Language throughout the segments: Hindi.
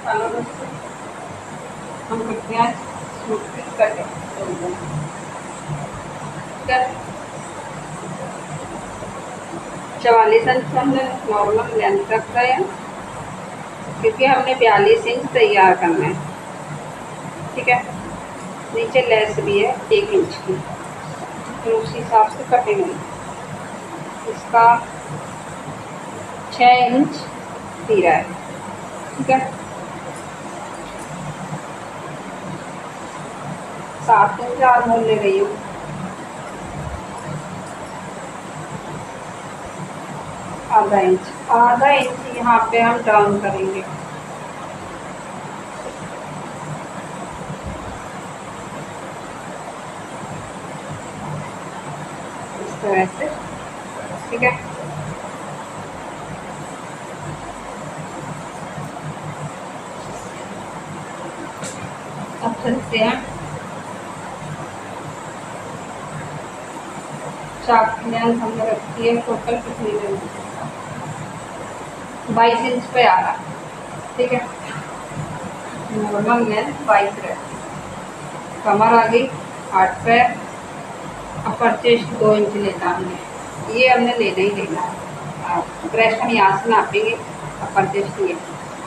हेलो दोस्तों, हम करते हैं सूट की कटिंग। ठीक है, 44 इंच से हमने नॉर्मल लेंथ रखा है क्योंकि हमने 42 इंच तैयार करना है। ठीक है, नीचे लेस भी है 1 इंच की, फिर उसी हिसाब से कटिंग है। इसका 6 इंच तीरा है। ठीक है, 7 इंच आर्महोल ले रही हूँ। आधा इंच यहाँ पे हम डाउन करेंगे। इस तरह से। ठीक है, अब चलते हैं चाक की लेंथ हमने रखी है टोटल कितनी लेंथ, 22 इंच पे आ रहा। ठीक है, नॉर्मल लेंथ 22 रहती। कमर आ गई 8 पे, अपर चेस्ट 2 इंच लेना हमने, ये हमने लेना ही लेना है। ब्रेस्ट हम यहाँ से नापेंगे, अपर चेस्ट ये।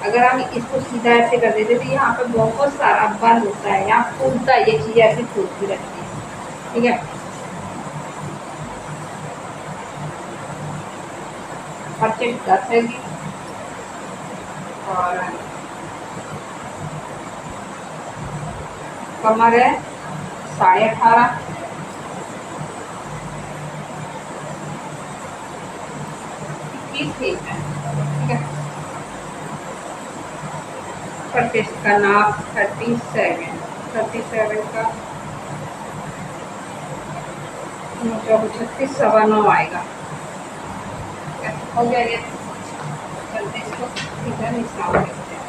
अगर हम इसको सीधा ऐसे कर देते तो यहाँ पे बहुत सारा बल होता है, यहाँ फूलता है, ये चीज़ ऐसी फूलती रहती है। ठीक है, अपर चेस्ट 10 है और कमर है 18.5। ठीक है, ठीक है, चेस्ट का नाप 37 का 36 सवा 9 आएगा। हो गया ये, चलते इसको सीधा निशान देखते हैं।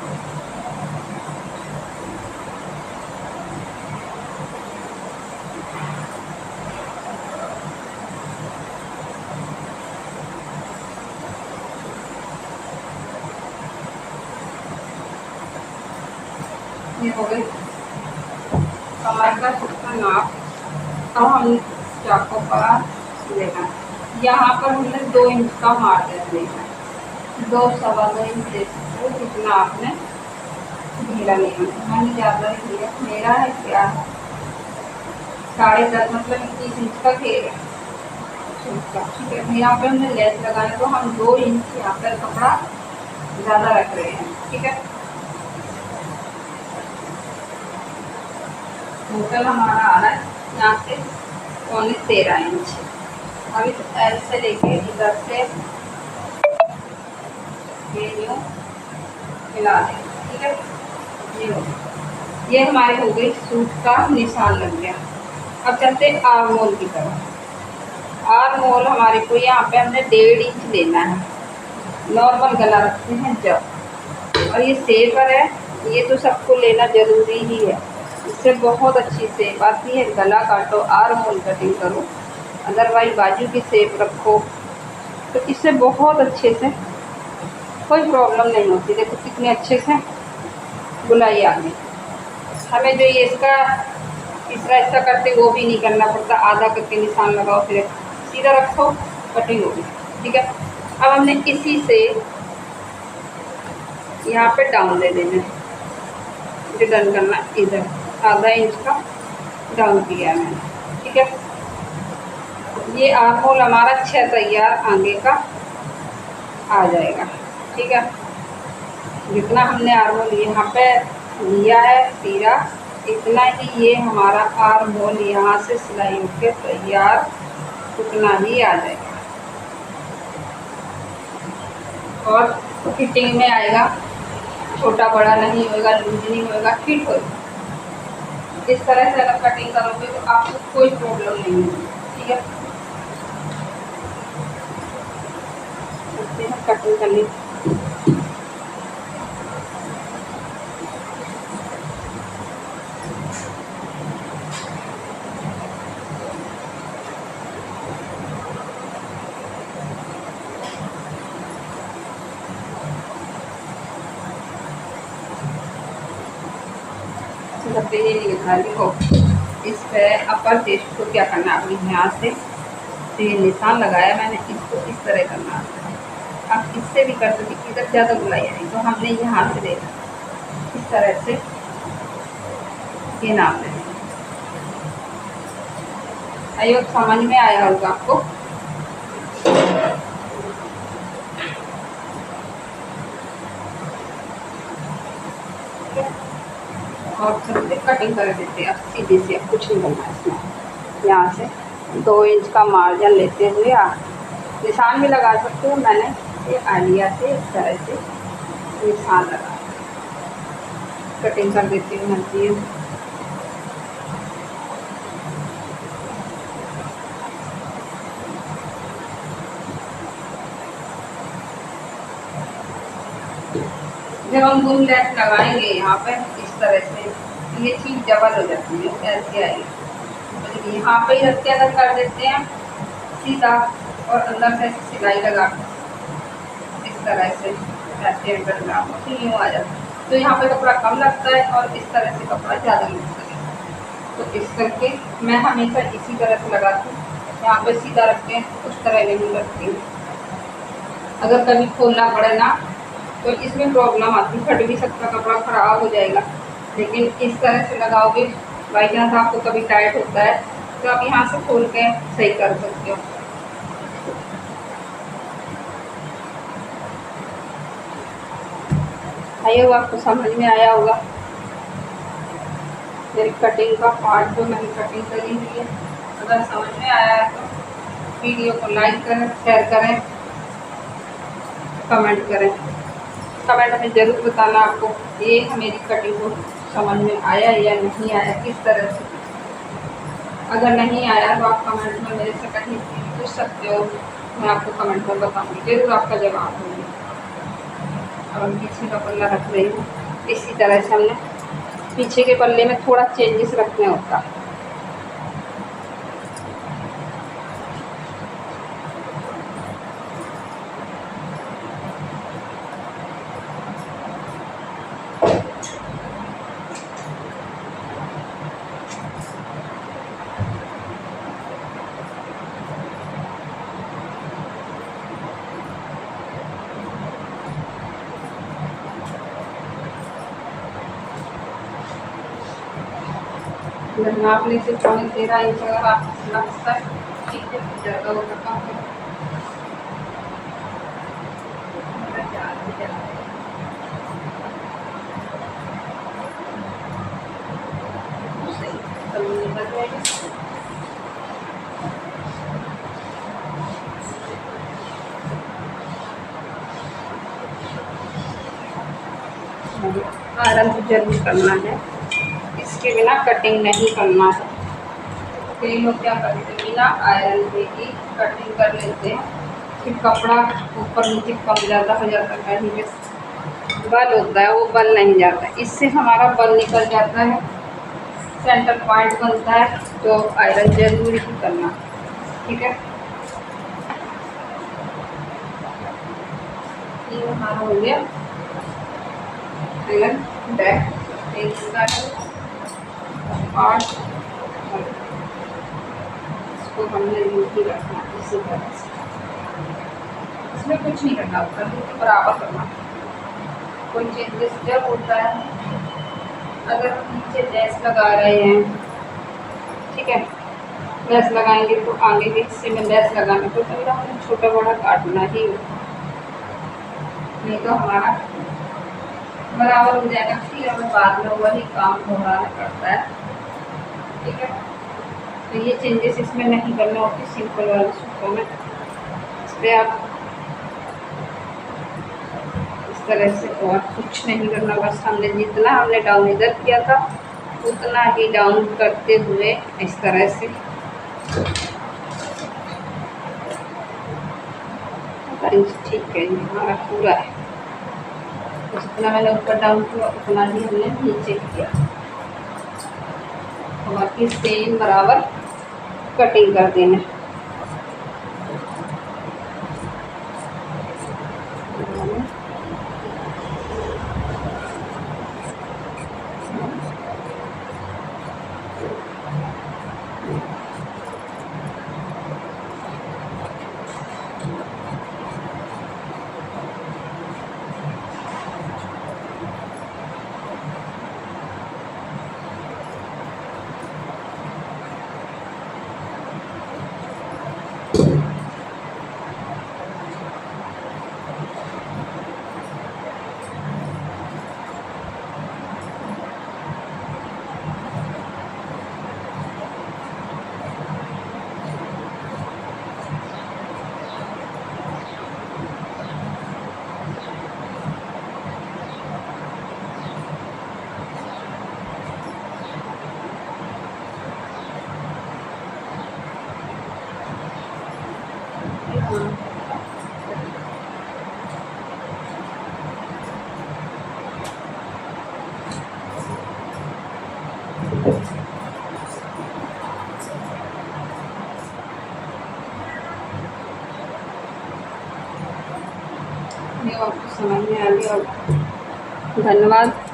ये हो गई कमर का सबका नाप। अब हम चाकू का लेना है, यहाँ पर हमने 2 इंच का मार्जिन देना है, 2 सवा 2 इंच दे सकते हो जितना आपने ढीला लेना है। मैंने ज़्यादा ही लिया, मेरा है क्या 10.5 मतलब 21 इंच का घेर है। ठीक है, यहाँ पे हमने लेस लगाना तो हम 2 इंच यहाँ पर कपड़ा ज़्यादा रख रहे हैं। ठीक है, टोटल हमारा आ रहा है यहाँ से 13 इंच। अब इस एल से लेके इधर से ये यूँ मिला दें। ठीक है, ये हमारे हो गई सूट का निशान लग गया। अब चलते आर्म होल की तरफ। आर्म होल हमारे को यहाँ पे हमने 1.5 इंच लेना है। नॉर्मल गला रखते हैं जब, और ये सेपर है, ये तो सबको लेना जरूरी ही है। इससे बहुत अच्छी सेप आती है। गला काटो, आर्म होल कटिंग करो, अदरवाइज बाजू की सेप रखो तो इससे बहुत अच्छे से कोई प्रॉब्लम नहीं होती। देखो कितने अच्छे से बुलाई आ गई। हमें जो ये इसका तीसरा हिस्सा करते वो भी नहीं करना पड़ता, आधा करके निशान लगाओ फिर सीधा रखो, कटिंग होगी। ठीक है, अब हमने इसी से यहाँ पे डाउन दे देना है, डन करना इधर आधा इंच का डाउन किया मैंने। ठीक है, ये आर्म होल हमारा 6 तैयार आगे का आ जाएगा। ठीक है, जितना हमने आर्म होल यहाँ पे लिया है तीरा, इतना ही ये हमारा आर्म होल यहाँ से सिलाई होकर तैयार उतना ही आ जाएगा और फिटिंग में आएगा, छोटा बड़ा नहीं होगा, लूज नहीं होगा, फिट होगा। इस तरह से अगर कटिंग करोगे तो आपको कोई प्रॉब्लम नहीं होगी। ठीक है, कटिंग करनी। घर पे ये नहीं लिखा है, देखो इस पे अपर चेस्ट को क्या करना है, अपनी यहाँ से तो ये निशान लगाया मैंने, इसको इस तरह करना है। आप इससे भी कर सकते, इधर ज़्यादा बुलाई है तो हमने यहाँ से देखा इस तरह से ये नाप लेना। आई होप समझ में आया होगा आपको। और सबसे कटिंग कर देते हैं अब सीधे से, अब कुछ नहीं करना है इसमें। यहाँ से 2 इंच का मार्जिन लेते हुए निशान भी लगा सकते हो। मैंने ये आलिया से इस तरह से निशान लगा कटिंग कर देती हूँ हल्की। जब हम घूम लेस लगाएंगे यहाँ पे इस तरह से, ये चीज़ डबल हो जाती है, ऐसे आएगी। तो यहाँ पे ही रख के अगर कर देते हैं सीधा और अंदर से सिलाई लगा इस तरह से ऐसे अंदर लगाओ तो यूँ आ जाता है। तो यहाँ पे कपड़ा कम लगता है और इस तरह से कपड़ा ज़्यादा लगता है। तो इस करके मैं हमेशा इसी तरह से लगाती हूँ, यहाँ पे सीधा रख के उस तरह नहीं रखती हूँ। अगर कभी खोलना पड़े ना तो इसमें प्रॉब्लम आती, फट भी सकता, कपड़ा ख़राब हो जाएगा। लेकिन इस तरह से लगाओगे, बाई चांस आपको कभी टाइट होता है तो आप यहाँ से खोल के सही कर सकते हो। आइए वो आपको समझ में आया होगा। मेरी कटिंग का पार्ट जो मैंने कटिंग करी हुई है, अगर समझ में आया है तो वीडियो को लाइक करें, शेयर करें, कमेंट करें। कमेंट में ज़रूर बताना आपको ये मेरी कटिंग को समझ में आया या नहीं आया, किस तरह से। अगर नहीं आया तो आप कमेंट में मेरे से कहीं पूछ सकते हो, मैं आपको कमेंट में बताऊँगी, ज़रूर आपका जवाब दूँगी। अब हम पीछे का पल्ला रख रही हूँ इसी तरह से। हमने पीछे के पल्ले में थोड़ा चेंजेस रखने होता। नापने से 13.5 इंच अगर आप लगता है ठीक है, ज़्यादा हो सकता है। आयरन तो जरूर करना है, इसके बिना कटिंग नहीं करना है। कई लोग क्या करते हैं, बिना आयरन के ही कटिंग कर लेते हैं, फिर कपड़ा ऊपर नीचे कम ज़्यादा हो जाता है। कहीं पे बल होता है वो बल नहीं जाता, इससे हमारा बल निकल जाता है, सेंटर पॉइंट बनता है। तो आयरन जरूर ही करना, ठीक है। ये हमारा हो गया आयरन बैक पार्ट, इसको हमने नीचे रखना इसी तरह से। इसमें कुछ नहीं करना, ऊपर नीचे बराबर करना। कोई चेंजेस जब होता है, अगर हम नीचे लेस लगा रहे हैं, ठीक है, लेस लगाएंगे तो आगे के हिस्से में लेस लगाने को पहले हमें छोटा बड़ा काटना ही, नहीं तो हमारा बराबर हो जाएगा। फिर हमें बाद में वही काम दोहराना पड़ता है, ठीक है। तो ये चेंजेस इसमें नहीं करना होती सिंपल वाले सूटों में। इस पर आप इस तरह से और कुछ नहीं करना, बस हमने जितना हमने डाउन इधर किया था उतना ही डाउन करते हुए इस तरह से ठीक है। हमारा पूरा है, जितना मैंने ऊपर डाउन किया उतना ही हमने नीचे किया, तो बाकी सेम बराबर कटिंग कर देना। ये आपको समझ में आ गया। धन्यवाद।